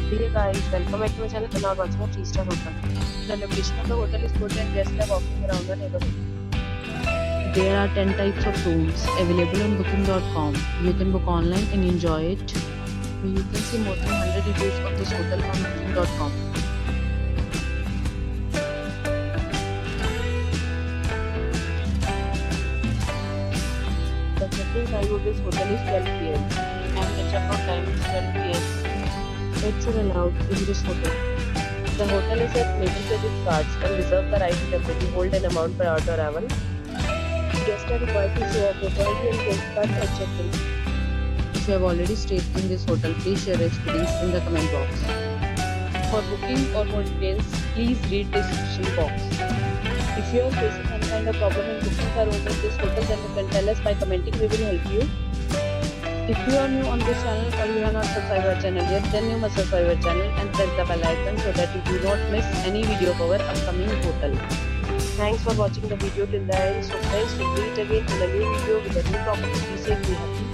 Hey guys, welcome back to my channel and now watching a 3-star hotel. The location of the hotel is good and guests are walking around the neighborhood. There are 10 types of rooms available on booking.com. You can book online and enjoy it. You can see more than 100 reviews of this hotel on booking.com. The check-in time of this hotel is 12 p.m. and the check-out time is 12 p.m. Pets are allowed in this hotel. The hotel accepts major credit cards and reserves the right to temporarily hold an amount prior to arrival. Guests are required to show a photo ID and credit card at check-in. If you have already stayed in this hotel, please share your experience in the comment box. For booking or more details, please read the description box. If you are facing any kind of problem in booking a room in this hotel, then you can tell us by commenting. We will help you. If you are new on this channel or you have not subscribed our channel yet, then you must subscribe our channel and press the bell icon so that you do not miss any video of our upcoming hotel. Thanks for watching the video till the end. So friends, we'll meet again in a new video with a new property. Be safe, be happy.